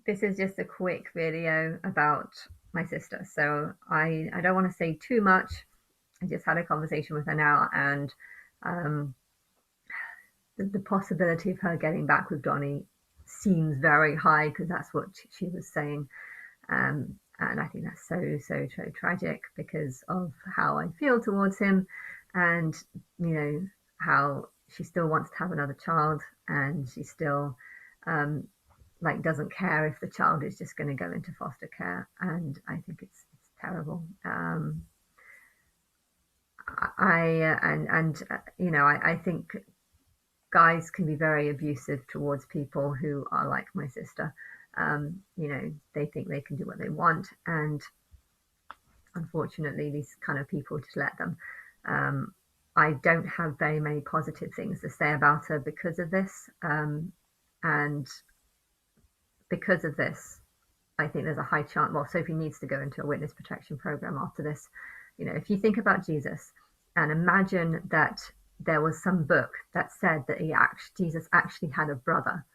This is just a quick video about my sister. So I don't want to say too much. I just had a conversation with her now, and um, the possibility of her getting back with Donnie seems very high because that's what she was saying. And I think that's so tragic because of how I feel towards him, and you know how she still wants to have another child, and she still um, like doesn't care if the child is just going to go into foster care, and I think it's terrible. I think guys can be very abusive towards people who are like my sister. They think they can do what they want, and unfortunately, these kind of people just let them. Um, I don't have very many positive things to say about her because of this, and because of this, I think there's a high chance. Well, Sophie needs to go into a witness protection program after this. If you think about Jesus and imagine that there was some book that said that Jesus actually had a brother,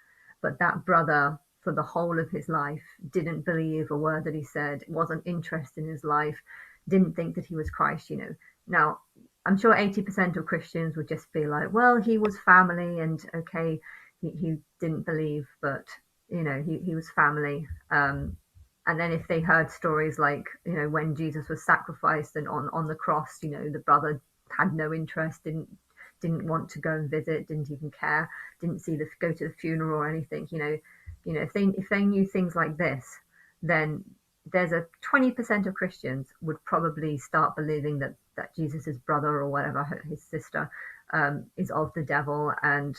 but that brother, for the whole of his life, didn't believe a word that he said, wasn't interested in his life, didn't think that he was Christ. Now, I'm sure 80% of Christians would just be like, well, he was family, and okay, he didn't believe, but he was family. And then if they heard stories like, when Jesus was sacrificed and on the cross, the brother had no interest, didn't want to go and visit, didn't even care, didn't go to the funeral or anything. If they knew things like this, then there's a 20% of Christians would probably start believing that Jesus's brother or whatever, his sister, is of the devil. And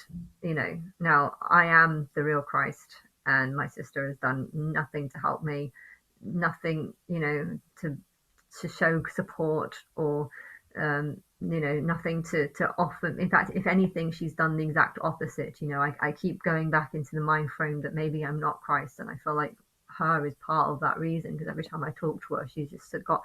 now I am the real Christ, and my sister has done nothing to help me, nothing, to show support, or nothing to offer. In fact, if anything, she's done the exact opposite. I keep going back into the mind frame that maybe I'm not Christ, and I feel like her is part of that reason, because every time I talk to her, she's just got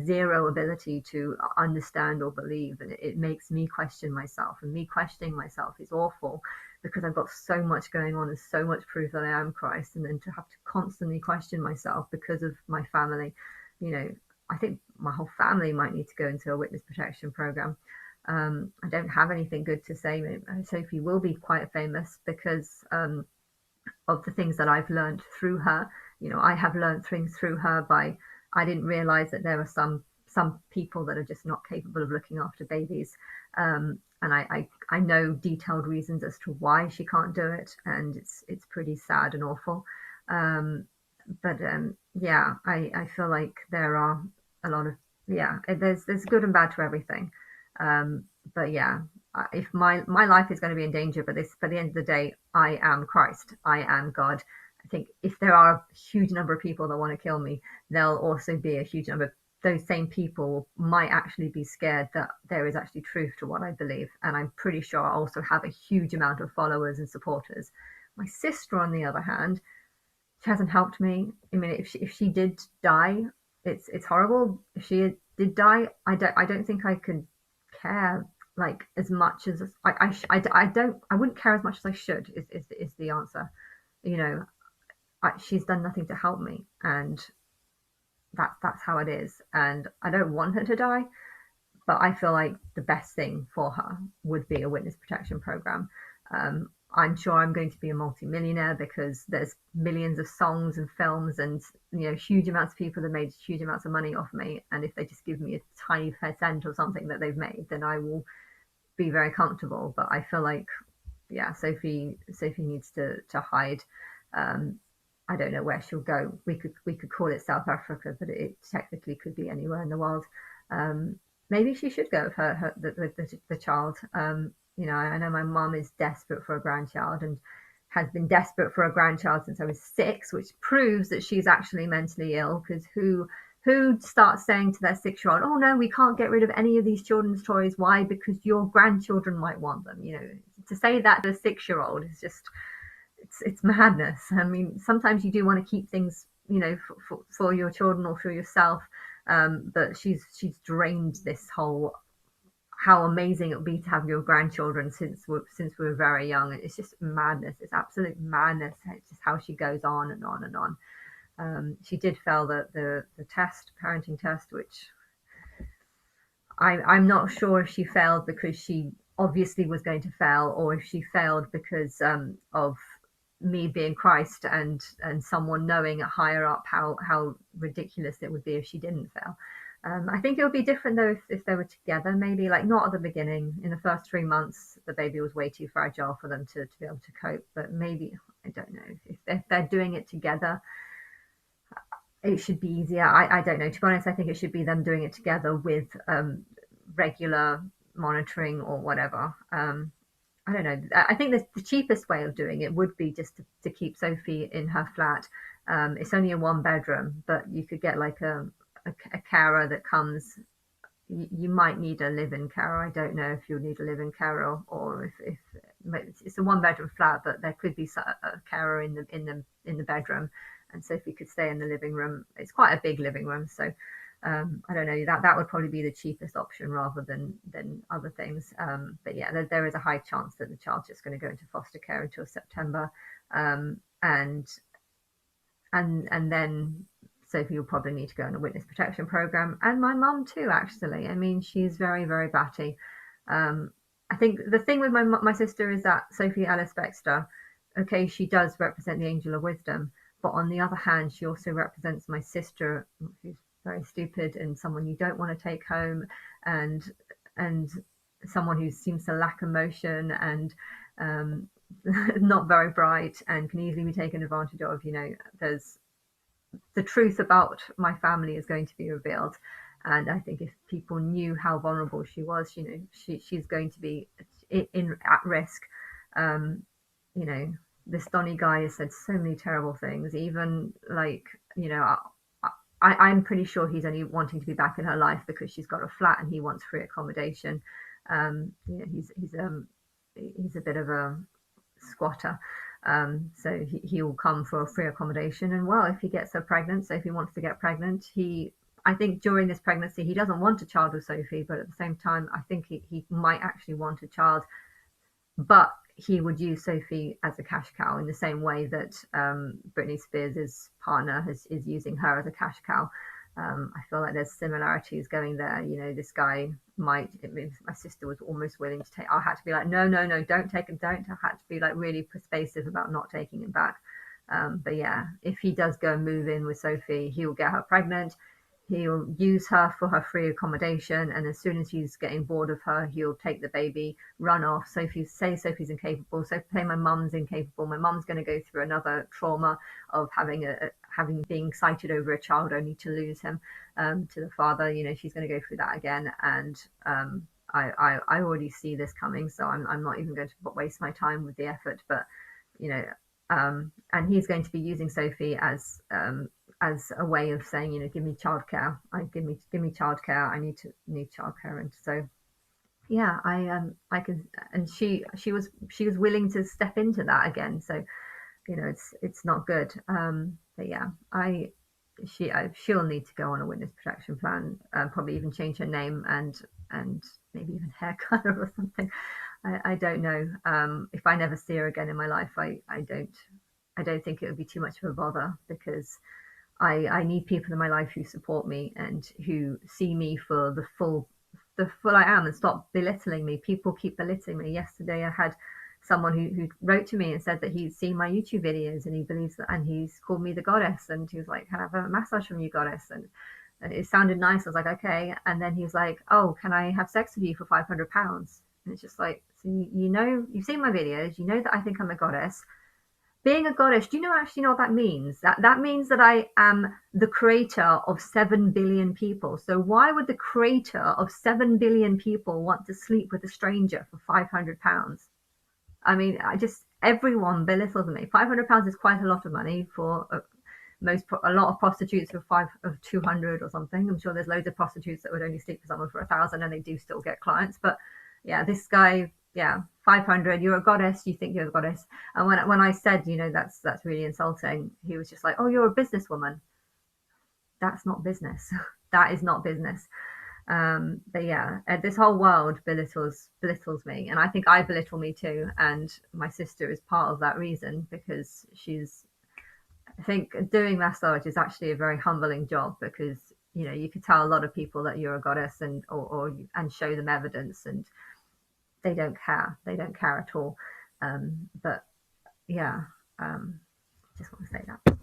zero ability to understand or believe, and it makes me question myself, and me questioning myself is awful because I've got so much going on and so much proof that I am Christ, and then to have to constantly question myself because of my family. you know I think my whole family might need to go into a witness protection program. I don't have anything good to say. Sophie will be quite famous because of the things that I've learned through her. I have learned things through her. I didn't realize that there are some people that are just not capable of looking after babies. And I know detailed reasons as to why she can't do it, and it's pretty sad and awful. But yeah, I feel like there are a lot of, yeah, there's good and bad to everything. But yeah, if my life is going to be in danger, but this, by the end of the day, I am Christ, I am God. I think if there are a huge number of people that want to kill me, there'll also be a huge number of those same people might actually be scared that there is actually truth to what I believe. And I'm pretty sure I also have a huge amount of followers and supporters. My sister, on the other hand, she hasn't helped me. I mean, if she did die, it's horrible. If she did die, I don't think I could care like as much as I don't, I wouldn't care as much as I should. Is the answer. You know, she's done nothing to help me, and that's how it is. And I don't want her to die, but I feel like the best thing for her would be a witness protection program. I'm sure I'm going to be a multi-millionaire because there's millions of songs and films, and huge amounts of people that made huge amounts of money off me. And if they just give me a tiny percent or something that they've made, then I will be very comfortable. But I feel like, yeah, Sophie needs to hide. Um, I don't know where she'll go. We could call it South Africa, but it technically could be anywhere in the world. Um, Maybe she should go with the child. I know my mum is desperate for a grandchild and has been desperate for a grandchild since I was 6, which proves that she's actually mentally ill. Because who starts saying to their 6-year-old, "Oh no, we can't get rid of any of these children's toys. Why? Because your grandchildren might want them." To say that to a 6-year-old is just, it's madness. I mean, sometimes you do want to keep things, for your children or for yourself, but she's drained this whole how amazing it would be to have your grandchildren since we were very young. It's just madness. It's absolute madness. It's just how she goes on and on and on. She did fail the test, parenting test, which I'm not sure if she failed because she obviously was going to fail, or if she failed because of me being Christ and someone knowing higher up how ridiculous it would be if she didn't fail. I think it would be different though if they were together, maybe like not at the beginning. In the first 3 months, the baby was way too fragile for them to be able to cope. But maybe, I don't know, if they're doing it together, it should be easier. I don't know. To be honest, I think it should be them doing it together with regular monitoring or whatever. I don't know. I think the cheapest way of doing it would be just to keep Sophie in her flat. It's only a 1 bedroom, but you could get like a carer that comes. You might need a live-in carer. I don't know if you'll need a live-in carer or if it's a 1 bedroom flat, but there could be a carer in the bedroom, and Sophie could stay in the living room. It's quite a big living room, so I don't know, that would probably be the cheapest option rather than other things. But yeah, there is a high chance that the child's just going to go into foster care until September, and then Sophie will probably need to go on a witness protection program, and my mum too. Actually, I mean, she's very very batty. I think the thing with my sister is that Sophie Alice Baxter, okay, she does represent the angel of wisdom, but on the other hand, she also represents my sister, who's very stupid and someone you don't want to take home, and someone who seems to lack emotion and not very bright and can easily be taken advantage of. You know, there's the truth about my family is going to be revealed, and I think if people knew how vulnerable she was, you know, she's going to be at risk. Um, you know, this Donny guy has said so many terrible things, even like, you know, I'm pretty sure he's only wanting to be back in her life because she's got a flat and he wants free accommodation. You know, he's a bit of a squatter. So he will come for free accommodation. And well, if he gets her pregnant, so if he wants to get pregnant, I think during this pregnancy, he doesn't want a child with Sophie, but at the same time, I think he might actually want a child, but he would use Sophie as a cash cow in the same way that Britney Spears' partner is using her as a cash cow. I feel like there's similarities going there. You know, this guy might. I mean, my sister was almost willing to take. I had to be like, no, no, no, don't take him, don't. I had to be like really persuasive about not taking him back. But yeah, if he does go and move in with Sophie, he will get her pregnant. He'll use her for her free accommodation, and as soon as he's getting bored of her, he'll take the baby, run off. Sophie's incapable. So say my mum's incapable. My mum's going to go through another trauma of having being excited over a child only to lose him to the father. You know, she's going to go through that again, and I already see this coming. So I'm not even going to waste my time with the effort. But you know, and he's going to be using Sophie as a way of saying, you know, give me childcare. Give me childcare. I need childcare. And so, yeah, I can, and she was willing to step into that again. So, you know, it's not good. But yeah, she'll need to go on a witness protection plan. Probably even change her name and maybe even hair color or something. I don't know. If I never see her again in my life, I don't think it would be too much of a bother, because I need people in my life who support me and who see me for the full I am, and stop belittling me. People keep belittling me. Yesterday I had someone who wrote to me and said that he'd seen my YouTube videos and he believes that, and he's called me the goddess, and he was like, can I have a massage from you, goddess? And it sounded nice. I was like, okay. And then he was like, oh, can I have sex with you for £500? And it's just like, so you know, you've seen my videos, you know that I think I'm a goddess. Being a goddess, do you actually know what that means? That means that I am the creator of 7 billion people. So why would the creator of 7 billion people want to sleep with a stranger for £500? I mean, everyone belittles me. £500 is quite a lot of money for a lot of prostitutes of 200 or something. I'm sure there's loads of prostitutes that would only sleep with someone for 1,000 and they do still get clients. But yeah, this guy, yeah, 500. You're a goddess. You think you're a goddess. And when I said, you know, that's really insulting, he was just like, oh, you're a businesswoman. That's not business. That is not business. But yeah, this whole world belittles me, and I think I belittle me too. And my sister is part of that reason, because I think doing massage is actually a very humbling job, because you could tell a lot of people that you're a goddess, and show them evidence, and they don't care at all. But yeah, just want to say that.